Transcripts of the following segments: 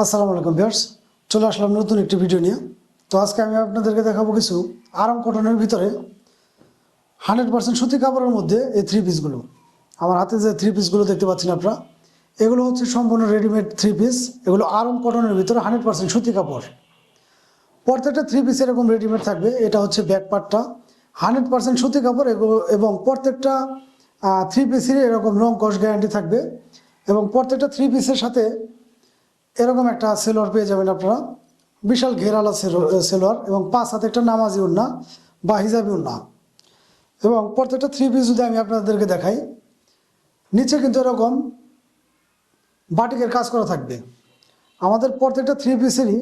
আসসালামু আলাইকুম ভিউয়ার্স, চলে আসলাম নতুন একটি ভিডিও নিয়ে। তো আজকে আমি আপনাদেরকে দেখাবো কিছু আরাম কটনের ভিতরে 100% সুতি কাপড়ের মধ্যে এই থ্রি পিসগুলো। আমার হাতে যে থ্রি পিসগুলো দেখতে পাচ্ছেন আপনারা, এগুলো হচ্ছে সম্পূর্ণ রেডিমেড থ্রি পিস। এগুলো আরাম কটনের ভিতরে 100% সুতি কাপড়। প্রত্যেকটা থ্রি পিস এরকম রেডিমেড থাকবে। এটা হচ্ছে ব্যাক পার্টটা 100% সুতি কাপড় এবং প্রত্যেকটা থ্রি পিসের এরকম রং কস গ্যারান্টি থাকবে। এবং প্রত্যেকটা থ্রি পিসের সাথে এরকম একটা সেলোয়ার পেয়ে যাবেন আপনারা, বিশাল ঘেরালা সেলোয়ার এবং 5 হাতে একটা নামাজি ওড়না বা হিজাবি ওড়না। এবং প্রত্যেকটা থ্রি পিস যদি আমি আপনাদেরকে দেখাই, নিচে কিন্তু এরকম বাটিকের কাজ করা থাকবে। আমাদের প্রত্যেকটা থ্রি পিসেরই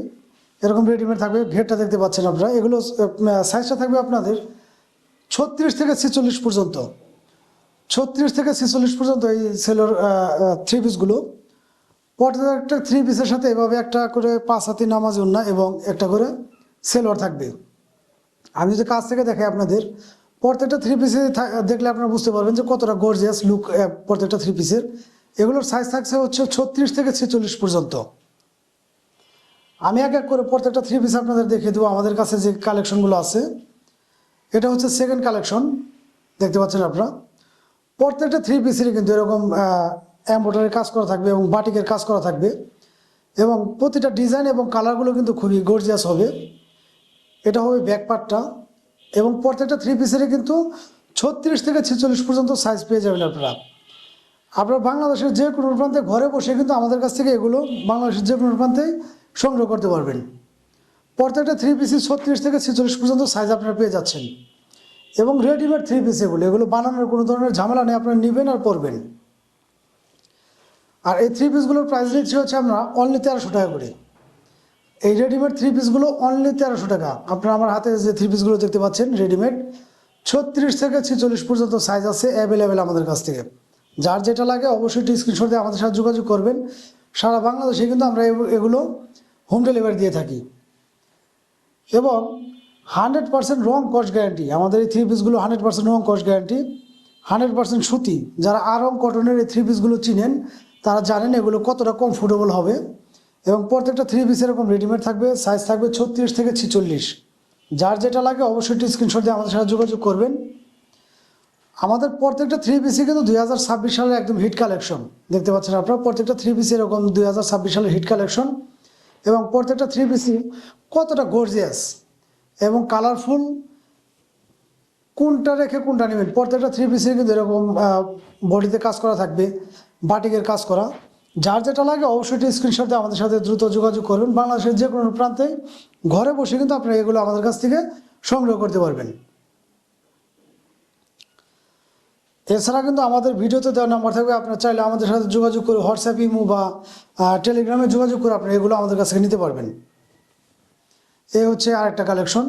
এরকম রেডিমেড থাকবে। ঘেরটা দেখতে পাচ্ছেন আপনারা। এগুলো সাইজটা থাকবে আপনাদের 36 থেকে 46 পর্যন্ত। 36 থেকে 46 পর্যন্ত এই সেলোয়ার থ্রি পিসগুলো। প্রত্যেকটা থ্রি পিসের সাথে এভাবে একটা করে 5 হাতি নামাজ ওড়না এবং একটা করে সেলোয়ার থাকবে। আমি যদি কাছ থেকে দেখাই আপনাদের, প্রত্যেকটা থ্রি পিসে দেখলে আপনারা বুঝতে পারবেন যে কতটা গর্জিয়াস লুক প্রত্যেকটা থ্রি পিসের। এগুলোর সাইজ থাকছে হচ্ছে 36 থেকে 46 পর্যন্ত। আমি এক এক করে প্রত্যেকটা থ্রি পিস আপনাদের দেখিয়ে দেবো। আমাদের কাছে যে কালেকশনগুলো আছে, এটা হচ্ছে সেকেন্ড কালেকশন, দেখতে পাচ্ছেন আপনারা। প্রত্যেকটা থ্রি পিসেরই কিন্তু এরকম এমব্রয়ডারি কাজ করা থাকবে এবং বাটিকের কাজ করা থাকবে। এবং প্রতিটা ডিজাইন এবং কালারগুলো কিন্তু খুবই গর্জিয়াস হবে। এটা হবে ব্যাক পার্টটা। এবং প্রত্যেকটা থ্রি পিসেরই কিন্তু 36 থেকে 46 পর্যন্ত সাইজ পেয়ে যাবেন আপনারা বাংলাদেশের যে কোনো প্রান্তে ঘরে বসে কিন্তু আমাদের কাছ থেকে এগুলো বাংলাদেশের যে কোনো প্রান্তেই সংগ্রহ করতে পারবেন। প্রত্যেকটা থ্রি পিসই 36 থেকে 46 পর্যন্ত সাইজ আপনারা পেয়ে যাচ্ছেন। এবং রেডিমেড থ্রি পিস এগুলো বানানোর কোনো ধরনের ঝামেলা নেই, আপনারা নেবেন আর পরবেন। আর এই থ্রি পিসগুলোর প্রাইস নিচ্ছি হচ্ছে আমরা অনলি 1300 টাকা করে। এই রেডিমেড থ্রি পিসগুলো অনলি 1300 টাকা। আপনারা আমার হাতে যে থ্রি পিসগুলো দেখতে পাচ্ছেন রেডিমেড, 36 থেকে 46 পর্যন্ত সাইজ আছে অ্যাভেলেবেল আমাদের কাছ থেকে। যার যেটা লাগে অবশ্যই স্ক্রিনশট দিয়ে আমাদের সাথে যোগাযোগ করবেন। সারা বাংলাদেশে কিন্তু আমরা এগুলো হোম ডেলিভারি দিয়ে থাকি। এবং 100% রং কস গ্যারান্টি। আমাদের এই থ্রি পিসগুলো 100% রং কস গ্যারান্টি, 100% সুতি। যারা আরাম কটনের এই থ্রি পিসগুলো চিনেন তারা জানেন এগুলো কতটা কমফোর্টেবল হবে। এবং প্রত্যেকটা থ্রি পিস এরকম রেডিমেড থাকবে, সাইজ থাকবে 36 থেকে 46। যার যেটা লাগে অবশ্যই স্ক্রিনশট দিয়ে আমাদের সাথে যোগাযোগ করবেন। আমাদের প্রত্যেকটা থ্রি পিসই কিন্তু 2026 সালের একদম হিট কালেকশন, দেখতে পাচ্ছেন আপনারা। প্রত্যেকটা থ্রি পিস এরকম 2026 সালের হিট কালেকশন। এবং প্রত্যেকটা থ্রি পিসই কতটা গর্জিয়াস এবং কালারফুল, কোনটা রেখে কোনটা নেবেন। প্রত্যেকটা থ্রি পিসের কিন্তু এরকম বডিতে কাজ করা থাকবে, বাটিকের কাজ করা। যার যেটা লাগে অবশ্যই স্ক্রিনশট দিয়ে আমাদের সাথে দ্রুত যোগাযোগ করবেন। বাংলাদেশের যে কোনো প্রান্তে ঘরে বসে কিন্তু আপনারা এগুলো আমাদের কাছ থেকে সংগ্রহ করতে পারবেন। এছাড়া কিন্তু আমাদের ভিডিওতে দেওয়া নাম্বার থাকবে, আপনারা চাইলে আমাদের সাথে যোগাযোগ করে হোয়াটসঅ্যাপ, ইমো বা টেলিগ্রামে যোগাযোগ করে আপনারা এগুলো আমাদের কাছ থেকে নিতে পারবেন। এই হচ্ছে আরেকটা কালেকশন।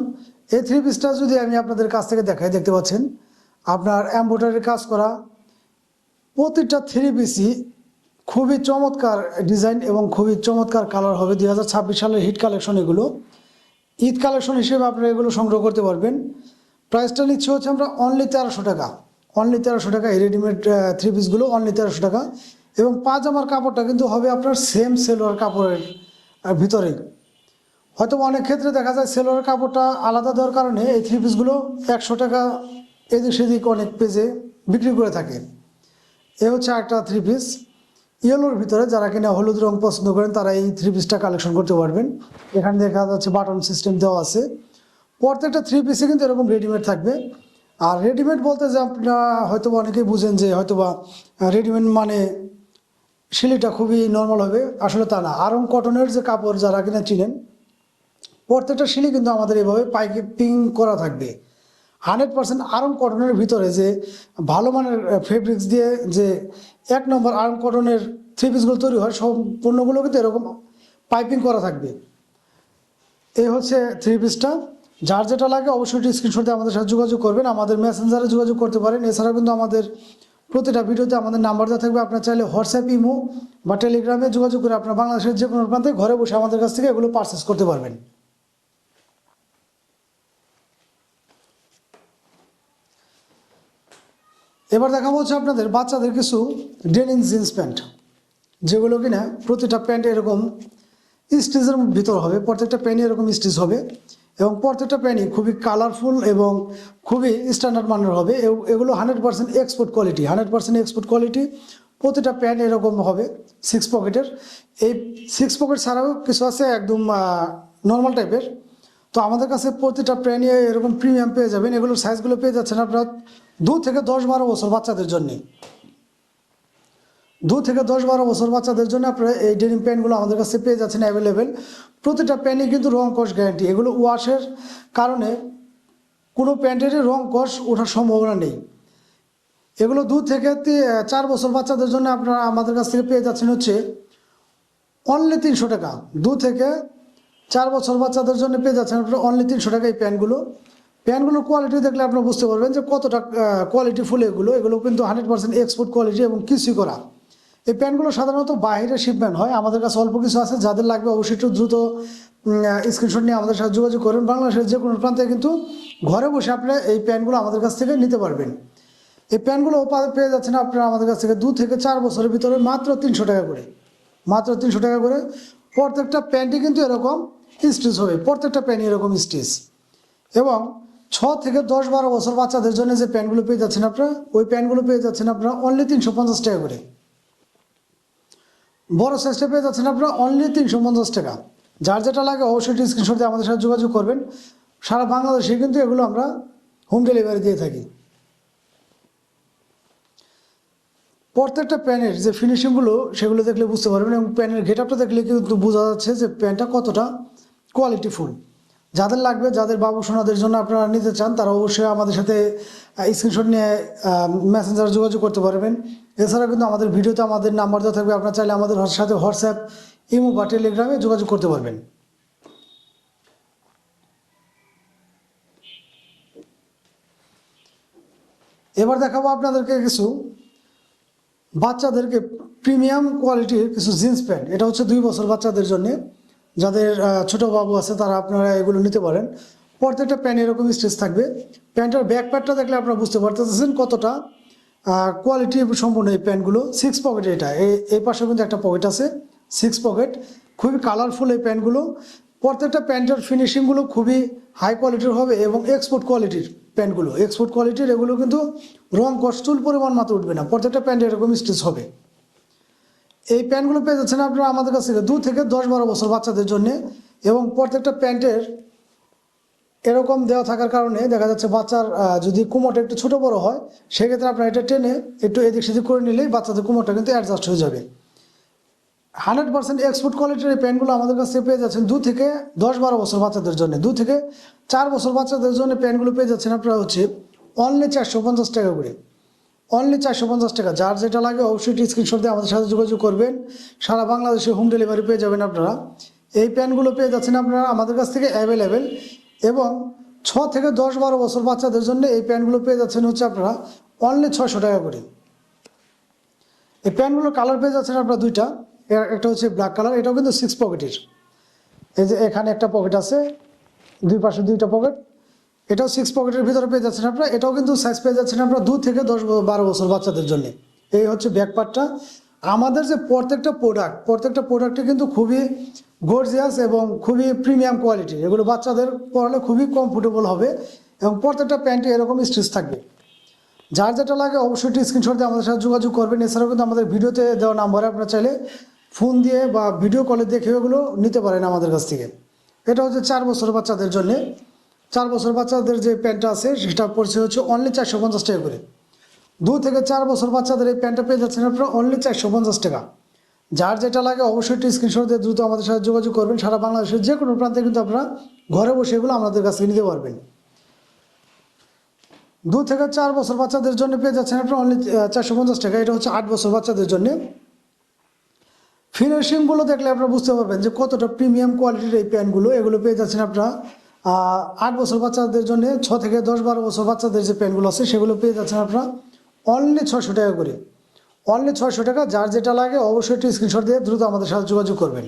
এই থ্রি পিসটা যদি আমি আপনাদের কাছ থেকে দেখাই, দেখতে পাচ্ছেন আপনার এমব্রয়ডারি কাজ করা। প্রতিটা থ্রি পিসই খুবই চমৎকার ডিজাইন এবং খুবই চমৎকার কালার হবে। 2026 সালের হিট কালেকশন এগুলো। ঈদ কালেকশন হিসেবে আপনারা এগুলো সংগ্রহ করতে পারবেন। প্রাইসটা নিচ্ছে হচ্ছে আমরা অনলি 1300 টাকা। অনলি 1300 টাকা এই রেডিমেড থ্রি পিসগুলো, অনলি 1300 টাকা। এবং পাজামার কাপড়টা কিন্তু হবে আপনার সেম সেলোয়ার কাপড়ের ভিতরে। হয়তো অনেক ক্ষেত্রে দেখা যায় সেলোয়ার কাপড়টা আলাদা দেওয়ার কারণে এই থ্রি পিসগুলো 100 টাকা এদিক সেদিক অনেক পেজে বিক্রি করে থাকে। এ হচ্ছে একটা থ্রি পিস ইয়েলোর ভিতরে। যারা কিনা হলুদ রং পছন্দ করেন তারা এই থ্রি পিসটা কালেকশন করতে পারবেন। এখানে দেখা যাচ্ছে বাটন সিস্টেম দেওয়া আছে। প্রত্যেকটা থ্রি পিসে কিন্তু এরকম রেডিমেড থাকবে। আর রেডিমেড বলতে যে আপনারা হয়তো অনেকেই বুঝেন যে হয়তোবা রেডিমেড মানে সিলিটা খুবই নর্মাল হবে, আসলে তা না। আরং কটনের যে কাপড় যারা কিনা চিনেন, প্রত্যেকটা সিলি কিন্তু আমাদের এভাবে পাইপিং করা থাকবে। 100% আরং কটনের ভিতরে যে ভালো মানের ফেব্রিক্স দিয়ে যে 1 নম্বর আরং কটনের থ্রি পিসগুলো তৈরি হয়, সম্পূর্ণগুলো কিন্তু এরকম পাইপিং করা থাকবে। এই হচ্ছে থ্রি পিসটা। যার যেটা লাগে অবশ্যই স্ক্রিনশট দিয়ে আমাদের সাথে যোগাযোগ করবেন। আমাদের মেসেঞ্জারে যোগাযোগ করতে পারেন। এছাড়া কিন্তু আমাদের প্রতিটা ভিডিওতে আমাদের নাম্বার দেওয়া থাকবে। আপনার চাইলে হোয়াটসঅ্যাপ, ইমো বা টেলিগ্রামে যোগাযোগ করে আপনার বাংলাদেশের যে কোনো প্রান্তে ঘরে বসে আমাদের কাছ থেকে এগুলো পারচেস করতে পারবেন। এবার দেখাবো হচ্ছে আপনাদের বাচ্চাদের কিছু ডেনিম জিন্স প্যান্ট, যেগুলো কিনা প্রতিটা প্যান্টে এরকম স্টিচের ভিতর হবে, প্রত্যেকটা প্যান্টই এরকম স্টিচ হবে এবং প্রত্যেকটা প্যান্টই খুবই কালারফুল এবং খুবই স্ট্যান্ডার্ড মানের হবে। এগুলো 100% এক্সপোর্ট কোয়ালিটি, 100% এক্সপোর্ট কোয়ালিটি। প্রতিটা প্যান্ট এরকম হবে 6 পকেটের। এই 6 পকেট ছাড়াও কিছু আছে একদম নর্মাল টাইপের। তো আমাদের কাছে প্রতিটা প্যান্টই এরকম প্রিমিয়াম পেয়ে যাবেন। এগুলোর সাইজগুলো পেয়ে যাচ্ছেন আপনারা 2 থেকে 10-12 বছর বাচ্চাদের জন্য। 2 থেকে 10-12 বছর বাচ্চাদের জন্য আপনারা এই ডেনিম প্যান্টগুলো আমাদের কাছে পেয়ে যাচ্ছেন অ্যাভেলেবেল। প্রতিটা প্যান্টই কিন্তু রং কস গ্যারান্টি। এগুলো ওয়াশের কারণে কোনো প্যান্টেরই রং কস ওঠার সম্ভাবনা নেই। এগুলো 2 থেকে 4 বছর বাচ্চাদের জন্য আপনারা আমাদের কাছ থেকে পেয়ে যাচ্ছেন হচ্ছে অনলি 300 টাকা। 2 থেকে 4 বছর বাচ্চাদের জন্য পেয়ে যাচ্ছেন আপনারা অনলি 300 টাকা এই প্যান্টগুলোর কোয়ালিটি দেখলে আপনারা বুঝতে পারবেন যে কতটা কোয়ালিটিফুল এগুলো কিন্তু 100% এক্সপোর্ট কোয়ালিটি এবং কিছুই করা। এই প্যান্টগুলো সাধারণত বাইরে শিপমেন্ট হয়, আমাদের কাছে অল্প কিছু আছে। যাদের লাগবে অবশ্যই একটু দ্রুত স্ক্রিনশট নিয়ে আমাদের সাথে যোগাযোগ করবেন। বাংলাদেশের যে কোনো প্রান্তে কিন্তু ঘরে বসে আপনারা এই প্যান্টগুলো আমাদের কাছ থেকে নিতে পারবেন। এই প্যান্টগুলো পেয়ে যাচ্ছেন আপনারা আমাদের কাছ থেকে 2 থেকে 4 বছরের ভিতরে মাত্র 300 টাকা করে, মাত্র 300 টাকা করে। প্রত্যেকটা প্যান্টই কিন্তু এরকম স্টিচ হবে, প্রত্যেকটা প্যান্টই এরকম স্টিচ। এবং 6 থেকে 10-12 বছর বাচ্চাদের জন্য যে প্যান্টগুলো পেয়ে যাচ্ছেন আপনারা, ওই প্যান্টগুলো পেয়ে যাচ্ছেন আপনারা অনলি 350 টাকা করে। বড় সাইজটা পেয়ে যাচ্ছেন আপনারা অনলি 350 টাকা। যার যেটা লাগে অবশ্যই স্ক্রিনশট দিয়ে আমাদের সাথে যোগাযোগ করবেন। সারা বাংলাদেশে কিন্তু এগুলো আমরা হোম ডেলিভারি দিয়ে থাকি। প্রত্যেকটা প্যানের যে ফিনিশিংগুলো সেগুলো দেখলে বুঝতে পারবেন এবং প্যানের গেটআপটা দেখলে কিন্তু বোঝা যাচ্ছে যে প্যান্টটা কতটা কোয়ালিটিফুল। যাদের লাগবে, যাদের বাবু সোনাদের জন্য আপনারা নিতে চান, তারা অবশ্যই আমাদের সাথে স্ক্রিনশট নিয়ে মেসেঞ্জারে যোগাযোগ করতে পারবেন। এছাড়া কিন্তু আমাদের ভিডিওতে আমাদের নাম্বার দেওয়া থাকবে, আপনারা চাইলে আমাদের সাথে হোয়াটসঅ্যাপ, ইমো বা টেলিগ্রামে যোগাযোগ করতে পারবেন। এবার দেখাবো আপনাদেরকে কিছু বাচ্চাদেরকে প্রিমিয়াম কোয়ালিটির কিছু জিন্স প্যান্ট। এটা হচ্ছে 2 বছর বাচ্চাদের জন্য। যাদের ছোট বাবু আছে তারা আপনারা এগুলো নিতে পারেন। প্রত্যেকটা প্যান্ট এরকম স্টিচ থাকবে। প্যান্টের ব্যাক পার্টটা দেখলে আপনারা বুঝতে পারতেছেন কতটা কোয়ালিটি সম্পূর্ণ এই প্যান্টগুলো। 6 পকেট, এটা এই পাশে কিন্তু একটা পকেট আছে, 6 পকেট। খুবই কালারফুল এই প্যান্টগুলো। প্রত্যেকটা প্যান্টের ফিনিশিংগুলো খুবই হাই কোয়ালিটির হবে এবং এক্সপোর্ট কোয়ালিটির প্যান্টগুলো, এক্সপোর্ট কোয়ালিটির। এগুলো কিন্তু রং কস্টুল পরিমাণ মাত্র উঠবে না, প্রত্যেকটা প্যান্ট এরকম স্টিচ হবে। এই প্যান্টগুলো পেয়ে যাচ্ছেন আপনারা আমাদের কাছ থেকে 2 থেকে 10-12 বছর বাচ্চাদের জন্য। এবং প্রত্যেকটা প্যান্টের এরকম দেওয়া থাকার কারণে দেখা যাচ্ছে বাচ্চার যদি কোমরটা একটু ছোটো বড়ো হয়, সেক্ষেত্রে আপনারা এটা টেনে একটু এদিক সেদিক করে নিলেই বাচ্চাদের কোমরটা কিন্তু অ্যাডজাস্ট হয়ে যাবে। 100% এক্সপোর্ট কোয়ালিটির এই প্যান্টগুলো আমাদের কাছে পেয়ে যাচ্ছেন 2 থেকে 10-12 বছর বাচ্চাদের জন্য। 2 থেকে 4 বছর বাচ্চাদের জন্য প্যান্টগুলো পেয়ে যাচ্ছেন আপনারা হচ্ছে অনলি 450 টাকা করে, অনলি 450 টাকা। যার যেটা লাগে অবশ্যই স্ক্রিনশট দিয়ে আমাদের সাথে যোগাযোগ করবেন। সারা বাংলাদেশে হোম ডেলিভারি পেয়ে যাবেন আপনারা। এই প্যান্টগুলো পেয়ে যাচ্ছেন আপনারা আমাদের কাছ থেকে অ্যাভেলেবেল। এবং 6 থেকে 10-12 বছর বাচ্চাদের জন্য এই প্যান্টগুলো পেয়ে যাচ্ছেন হচ্ছে আপনারা অনলি 600 টাকা করে। এই প্যান্টগুলোর কালার পেয়ে যাচ্ছেন আপনারা 2টা। একটা হচ্ছে ব্ল্যাক কালার, এটাও কিন্তু 6 পকেটের। এই যে এখানে একটা পকেট আছে, 2 পাশে 2টা পকেট। এটাও 6 পকেটের ভিতরে পেয়ে যাচ্ছেন আপনারা। এটাও কিন্তু সাইজ পেয়ে যাচ্ছেন আপনারা 2 থেকে 10-12 বছর বাচ্চাদের জন্য। এই হচ্ছে ব্যাক পার্টটা। আমাদের যে প্রত্যেকটা প্রোডাক্টে কিন্তু খুবই গর্জিয়াস এবং খুবই প্রিমিয়াম কোয়ালিটির। এগুলো বাচ্চাদের পরলে খুবই কমফোর্টেবল হবে এবং প্রত্যেকটা প্যান্টে এরকম স্টিচ থাকবে। যার যেটা লাগে অবশ্যই স্ক্রিনশট দিয়ে আমাদের সাথে যোগাযোগ করবেন। এছাড়াও কিন্তু আমাদের ভিডিওতে দেওয়া নাম্বারে আপনারা চাইলে ফোন দিয়ে বা ভিডিও কলে দেখে এগুলো নিতে পারেন আমাদের কাছ থেকে। এটা হচ্ছে 4 বছর বাচ্চাদের জন্য। 4 বছর বাচ্চাদের যে প্যান্টটা আছে সেটা পড়ছে হচ্ছে অনলি 450 টাকা করে। 2 থেকে 4 বছর বাচ্চাদের এই প্যান্টটা পেয়ে যাচ্ছেন আপনারা অনলি 450 টাকা। যার যেটা লাগে অবশ্যই স্ক্রিনশট দিয়ে দ্রুত আমাদের সাথে যোগাযোগ করবেন। সারা বাংলাদেশের যে কোনো প্রান্তে কিন্তু আপনারা ঘরে বসে এগুলো আমাদের কাছ থেকে নিতে পারবেন। 2 থেকে 4 বছর বাচ্চাদের জন্য পেয়ে যাচ্ছেন আপনারা অনলি 450 টাকা। এটা হচ্ছে 8 বছর বাচ্চাদের জন্য। ফিনিশিংগুলো দেখলে আপনারা বুঝতে পারবেন যে কতটা প্রিমিয়াম কোয়ালিটির এই প্যান্টগুলো। এগুলো পেয়ে যাচ্ছেন আপনারা 8 বছর বাচ্চাদের জন্য। 6 থেকে 10-12 বছর বাচ্চাদের যে প্যান্টগুলো আছে সেগুলো পেয়ে যাচ্ছেন আপনারা অনলি 600 টাকা করে, অনলি 600 টাকা। যার যেটা লাগে অবশ্যই স্ক্রিনশট দিয়ে দ্রুত আমাদের সাথে যোগাযোগ করবেন।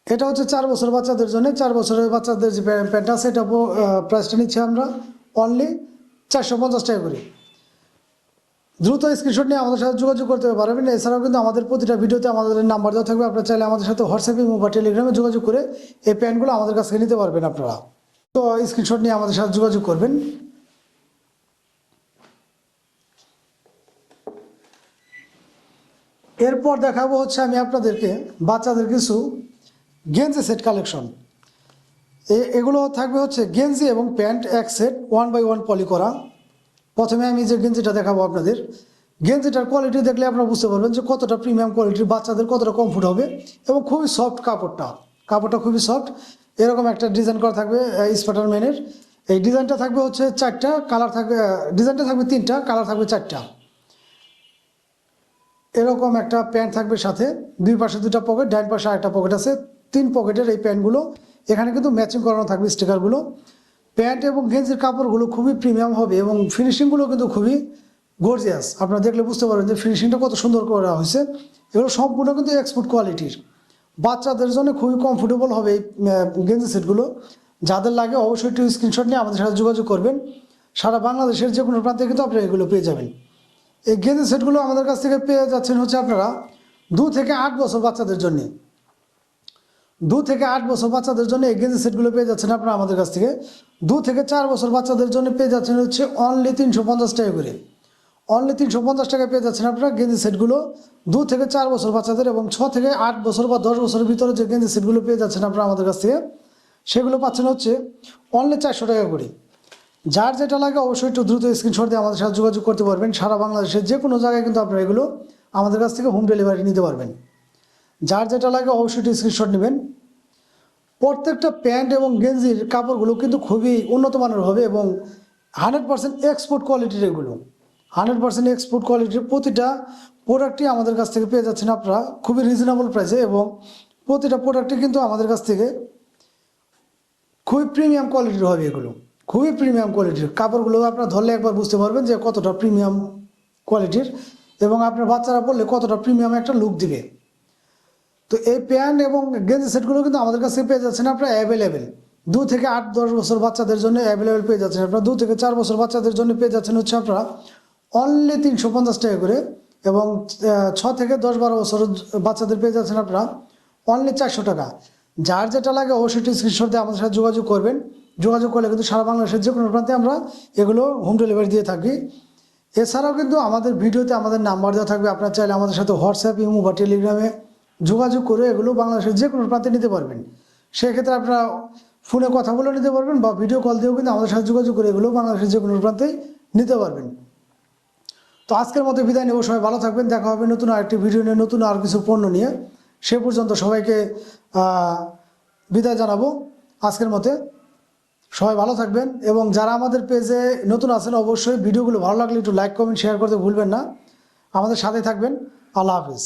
এটা হচ্ছে 4 বছর বাচ্চাদের জন্য। 4 বছরের বাচ্চাদের যে প্যান্ট আছে এটা প্রাইসটা নিচ্ছি আমরা অনলি 450 টাকা করে। দ্রুত স্ক্রিনশট নিয়ে আমাদের সাথে যোগাযোগ করতে পারবেন। এছাড়াও কিন্তু আমাদের প্রতিটা ভিডিওতে আমাদের নাম্বার দেওয়া থাকবে, আপনারা চাইলে আমাদের সাথে হোয়াটসঅ্যাপে বা টেলিগ্রামে যোগাযোগ করে এই প্যান্টগুলো আমাদের কাছ থেকে নিতে পারবেন আপনারা। তো স্ক্রিনশট নিয়ে আমাদের সাথে যোগাযোগ করবেন। এরপর দেখাবো হচ্ছে আমি আপনাদেরকে বাচ্চাদের কিছু গেঞ্জি সেট কালেকশন। এগুলো থাকবে হচ্ছে গেঞ্জি এবং প্যান্ট এক সেট 1x1 পলি করা। প্রথমে আমি যে গেঞ্জিটা দেখাবো আপনাদের, গেঞ্জিটার কোয়ালিটি দেখলে আপনারা বুঝতে পারবেন যে কতটা প্রিমিয়াম কোয়ালিটির, বাচ্চাদের কতটা কমফোর্ট হবে এবং খুবই সফট কাপড়টা খুবই সফট। এরকম একটা ডিজাইন করা থাকবে স্পাইডারম্যানের। এই ডিজাইনটা থাকবে হচ্ছে 4টা কালার থাকবে, ডিজাইনটা থাকবে 3টা, কালার থাকবে 4টা। এরকম একটা প্যান্ট থাকবে সাথে, দুই পাশে 2টা পকেট, ডান পাশে আরেকটা পকেট আছে, 3 পকেটের এই প্যান্টগুলো। এখানে কিন্তু ম্যাচিং করানো থাকবে স্টিকারগুলো। প্যান্ট এবং গেঞ্জির কাপড়গুলো খুবই প্রিমিয়াম হবে এবং ফিনিশিংগুলো কিন্তু খুবই গর্জিয়াস। আপনারা দেখলে বুঝতে পারবেন যে ফিনিশিংটা কত সুন্দর করা হয়েছে। এগুলো সম্পূর্ণ কিন্তু এক্সপোর্ট কোয়ালিটির। বাচ্চাদের জন্য খুবই কমফোর্টেবল হবে এই গেঞ্জি সেটগুলো। যাদের লাগে অবশ্যই একটু স্ক্রিনশট নিয়ে আমাদের সাথে যোগাযোগ করবেন। সারা বাংলাদেশের যে কোনো প্রান্তে কিন্তু আপনারা এগুলো পেয়ে যাবেন। এই গেঞ্জি সেটগুলো আমাদের কাছ থেকে পেয়ে যাচ্ছেন হচ্ছে আপনারা 2 থেকে 8 বছর বাচ্চাদের জন্য। 2 থেকে 8 বছর বাচ্চাদের জন্য এই গেঞ্জি সেটগুলো পেয়ে যাচ্ছেন আপনারা আমাদের কাছ থেকে। 2 থেকে 4 বছর বাচ্চাদের জন্য পেয়ে যাচ্ছেন হচ্ছে অনলি 350 টাকা করে। অনলি 350 টাকায় পেয়ে যাচ্ছেন আপনারা গেঞ্জি সেটগুলো 2 থেকে 4 বছর বাচ্চাদের, এবং 6 থেকে 8 বছর বা 10 বছরের ভিতরে যে গেঞ্জি সেটগুলো পেয়ে যাচ্ছেন আপনারা আমাদের কাছ থেকে, সেগুলো পাচ্ছেন হচ্ছে অনলি 400 টাকা করে। যার যেটা লাগে অবশ্যই একটু দ্রুত স্ক্রিনশট দিয়ে আমাদের সাথে যোগাযোগ করতে পারবেন। সারা বাংলাদেশের যে কোনো জায়গায় কিন্তু আপনারা এগুলো আমাদের কাছ থেকে হোম ডেলিভারি নিতে পারবেন। যার যেটা লাগে অবশ্যই একটু স্ক্রিনশট নেবেন। প্রত্যেকটা প্যান্ট এবং গেঞ্জির কাপড়গুলো কিন্তু খুবই উন্নত মানের হবে এবং 100% এক্সপোর্ট কোয়ালিটির। এগুলো 100% এক্সপোর্ট কোয়ালিটির। প্রতিটা প্রোডাক্টই আমাদের কাছ থেকে পেয়ে যাচ্ছেন আপনারা খুবই রিজনেবল প্রাইসে, এবং প্রতিটা প্রোডাক্টই কিন্তু আমাদের কাছ থেকে খুবই প্রিমিয়াম কোয়ালিটির হবে। এগুলো খুবই প্রিমিয়াম কোয়ালিটির কাপড়গুলো আপনারা ধরলে একবার বুঝতে পারবেন যে কতটা প্রিমিয়াম কোয়ালিটির, এবং আপনার বাচ্চারা পরলে কতটা প্রিমিয়াম একটা লুক দিবে। তো এই প্যান্ট এবং গেঞ্জি সেটগুলো কিন্তু আমাদের কাছে পেয়ে যাচ্ছেন আপনারা অ্যাভেলেবেল। 2 থেকে 8-10 বছর বাচ্চাদের জন্য অ্যাভেলেবেল পেয়ে যাচ্ছেন আপনারা। 2 থেকে 4 বছর বাচ্চাদের জন্য পেয়ে যাচ্ছেন হচ্ছে আপনারা অনলি 350 টাকা করে, এবং 6 থেকে 10-12 বছর বাচ্চাদের পেয়ে যাচ্ছেন আপনারা অনলি 400 টাকা। যার যেটা লাগে অবশ্যই স্ক্রিনশট দিয়ে আমাদের সাথে যোগাযোগ করবেন। যোগাযোগ করলে কিন্তু সারা বাংলাদেশের যে কোনো প্রান্তে আমরা এগুলো হোম ডেলিভারি দিয়ে থাকি। এছাড়াও কিন্তু আমাদের ভিডিওতে আমাদের নাম্বার দেওয়া থাকবে, আপনারা চাইলে আমাদের সাথে হোয়াটসঅ্যাপ, ইমো বা টেলিগ্রামে যোগাযোগ করে এগুলো বাংলাদেশের যে কোনো প্রান্তে নিতে পারবেন। সেক্ষেত্রে আপনারা ফোনে কথা বলে নিতে পারবেন বা ভিডিও কল দিয়েও কিন্তু আমাদের সাথে যোগাযোগ করে এগুলো বাংলাদেশের যে কোনো প্রান্তেই নিতে পারবেন। তো আজকের মতো বিদায় নেব। সবাই ভালো থাকবেন। দেখা হবে নতুন আরেকটি ভিডিও নিয়ে, নতুন আর কিছু পণ্য নিয়ে। সে পর্যন্ত সবাইকে বিদায় জানাবো আজকের মতে। সবাই ভালো থাকবেন, এবং যারা আমাদের পেজে নতুন আছেন অবশ্যই ভিডিওগুলো ভালো লাগলে একটু লাইক, কমেন্ট, শেয়ার করতে ভুলবেন না। আমাদের সাথে থাকবেন। আল্লাহ হাফিজ।